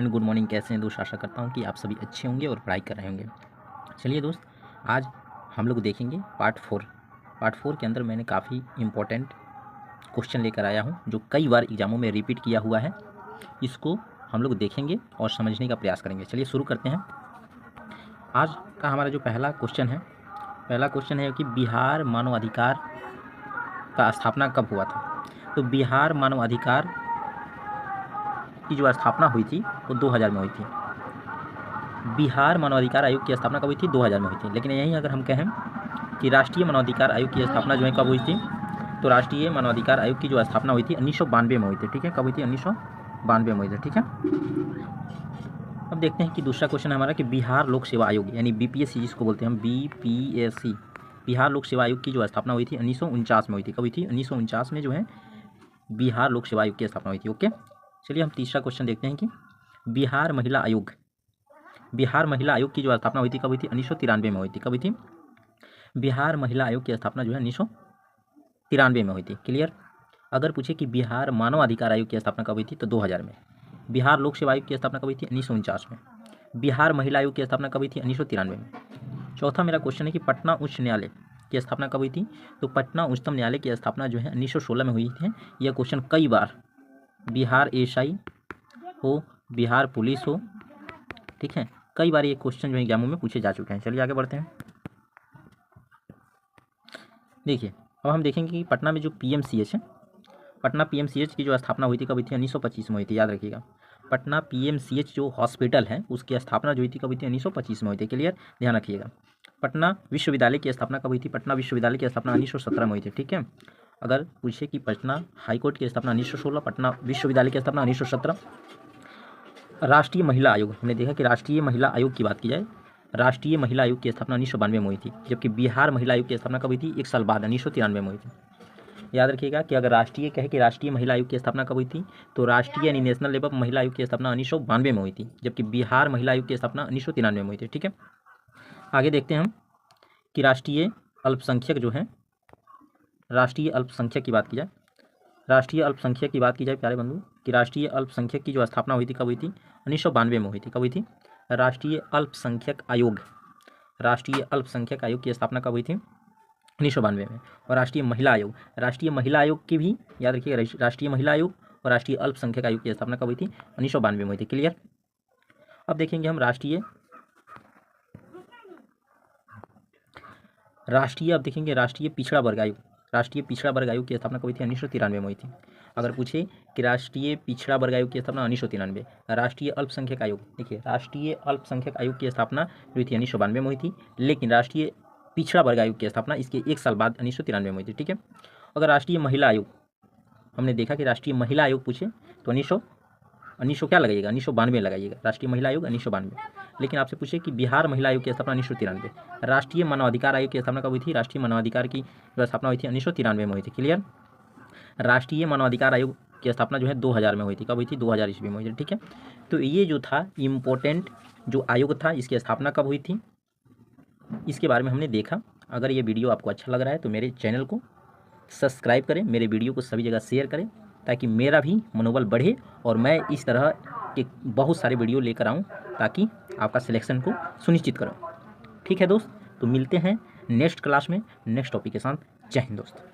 Friend, good morning. कैसे हैं दोस्त? आशा करता हूँ कि आप सभी अच्छे होंगे और पढ़ाई कर रहे होंगे। चलिए दोस्त, आज हम लोग देखेंगे पार्ट 4। पार्ट 4 के अंदर मैंने काफ़ी इम्पोर्टेंट क्वेश्चन लेकर आया हूँ जो कई बार एग्जामों में रिपीट किया हुआ है। इसको हम लोग देखेंगे और समझने का प्रयास करेंगे। चलिए शुरू करते हैं। आज का हमारा जो पहला क्वेश्चन है कि बिहार मानवाधिकार का स्थापना कब हुआ था। तो बिहार मानवाधिकार की जो स्थापना हुई थी वो 2000 में हुई थी। बिहार मानवाधिकार आयोग की स्थापना कब हुई थी? 2000 में हुई थी। लेकिन यहीं अगर हम कहें कि राष्ट्रीय मानवाधिकार आयोग की स्थापना जो है कब हुई थी, तो राष्ट्रीय मानवाधिकार आयोग की जो स्थापना हुई थी 1992 में हुई थी। ठीक है, कब हुई थी? 1992 में हुई थी। ठीक है, अब देखते हैं कि दूसरा क्वेश्चन हमारा कि बिहार लोक सेवा आयोग यानी बीपीएससी जिसको बोलते हैं हम, बीपीएससी, बिहार लोक सेवा आयोग की जो स्थापना हुई थी 1949 में हुई थी। कब हुई थी? 1949 में जो है बिहार लोक सेवा आयोग की स्थापना हुई थी। ओके, चलिए हम तीसरा क्वेश्चन देखते हैं कि बिहार महिला आयोग की जो स्थापना हुई थी कब हुई थी? 1993 में हुई थी। कब हुई थी? बिहार महिला आयोग की स्थापना जो है 1993 में हुई थी। क्लियर। अगर पूछे कि बिहार मानव अधिकार आयोग की स्थापना कब हुई थी, तो 2000 में। बिहार लोक सेवा आयोग की स्थापना कब हुई थी? 1949 में। बिहार महिला आयोग की स्थापना कब हुई थी? 1993 में। चौथा मेरा क्वेश्चन है कि पटना उच्च न्यायालय की स्थापना कब हुई थी। तो पटना उच्चतम न्यायालय की स्थापना जो है 1916 में हुई थी। यह क्वेश्चन कई बार बिहार एएसआई हो, बिहार पुलिस हो, ठीक है, कई बार ये क्वेश्चन जो है एग्जामों में पूछे जा चुके हैं। चलिए आगे बढ़ते हैं। देखिए, अब हम देखेंगे कि पटना में जो पीएमसीएच है, पटना पीएमसीएच की जो स्थापना हुई थी कब हुई थी? 1925 में हुई थी। याद रखिएगा, पटना पीएमसीएच जो हॉस्पिटल है उसकी स्थापना जो हुई थी कब हुई थी? 1925 में हुई थी। क्लियर, ध्यान रखिएगा। पटना विश्वविद्यालय की स्थापना कब हुई थी? पटना विश्वविद्यालय की स्थापना 1917 में हुई थी। ठीक है, अगर पूछे कि पटना हाईकोर्ट की स्थापना 1916, पटना विश्वविद्यालय की स्थापना 1917। राष्ट्रीय महिला आयोग, हमने देखा कि राष्ट्रीय महिला आयोग की बात की जाए, राष्ट्रीय महिला आयोग की स्थापना 1992 में हुई थी, जबकि बिहार महिला आयोग की स्थापना कब हुई थी? एक साल बाद 1993 में हुई थी। याद रखिएगा कि अगर राष्ट्रीय कहे कि राष्ट्रीय महिला आयोग की स्थापना कब हुई थी, तो राष्ट्रीय यानी नेशनल लेवल महिला आयोग की स्थापना 1992 में हुई थी, जबकि बिहार महिला आयोग की स्थापना 1993 में हुई थी। ठीक है, आगे देखते हैं हम कि राष्ट्रीय अल्पसंख्यक जो है, राष्ट्रीय अल्पसंख्यक की बात की जाए, राष्ट्रीय अल्पसंख्यक की बात की जाए प्यारे बंधु, कि राष्ट्रीय अल्पसंख्यक की जो स्थापना हुई थी कब हुई थी? 1992 में हुई थी। कब हुई थी? राष्ट्रीय अल्पसंख्यक आयोग, राष्ट्रीय अल्पसंख्यक आयोग की स्थापना कब हुई थी? 1992 में। और राष्ट्रीय महिला आयोग की भी याद रखिएगा, राष्ट्रीय महिला आयोग और राष्ट्रीय अल्पसंख्यक आयोग की स्थापना कब हुई थी? 1992 में हुई थी। क्लियर। अब देखेंगे हम अब देखेंगे राष्ट्रीय पिछड़ा वर्ग आयोग, राष्ट्रीय पिछड़ा वर्ग आयोग की स्थापना कब हुई थी? 1993 में हुई थी। अगर पूछे कि राष्ट्रीय पिछड़ा वर्ग आयोग की स्थापना 1993, राष्ट्रीय अल्पसंख्यक आयोग, देखिए राष्ट्रीय अल्पसंख्यक आयोग की स्थापना हुई थी 1992 में हुई थी, लेकिन राष्ट्रीय पिछड़ा वर्ग आयोग की स्थापना इसके एक साल बाद 1993 में हुई थी। ठीक है, अगर राष्ट्रीय महिला आयोग, हमने देखा कि राष्ट्रीय महिला आयोग पूछे तो 1900 क्या लगाइएगा? 1992 लगाइएगा, राष्ट्रीय महिला आयोग 1992। लेकिन आपसे पूछे कि बिहार महिला आयोग की स्थापना 1993। राष्ट्रीय मानवाधिकार आयोग की स्थापना कब हुई थी? राष्ट्रीय मानवाधिकार की जो स्थापना हुई थी 1993 में हुई थी। क्लियर। राष्ट्रीय मानवाधिकार आयोग की स्थापना जो है 2000 में हुई थी। कब हुई थी? 2000 ईस्वी में हुई थी। ठीक है, तो ये जो था इम्पोर्टेंट जो आयोग था, इसकी स्थापना कब हुई थी, इसके बारे में हमने देखा। अगर ये वीडियो आपको अच्छा लग रहा है तो मेरे चैनल को सब्सक्राइब करें, मेरे वीडियो को सभी जगह शेयर करें, ताकि मेरा भी मनोबल बढ़े और मैं इस तरह के बहुत सारे वीडियो लेकर आऊँ ताकि आपका सिलेक्शन को सुनिश्चित करूँ। ठीक है दोस्त, तो मिलते हैं नेक्स्ट क्लास में नेक्स्ट टॉपिक के साथ। जय हिंद दोस्त।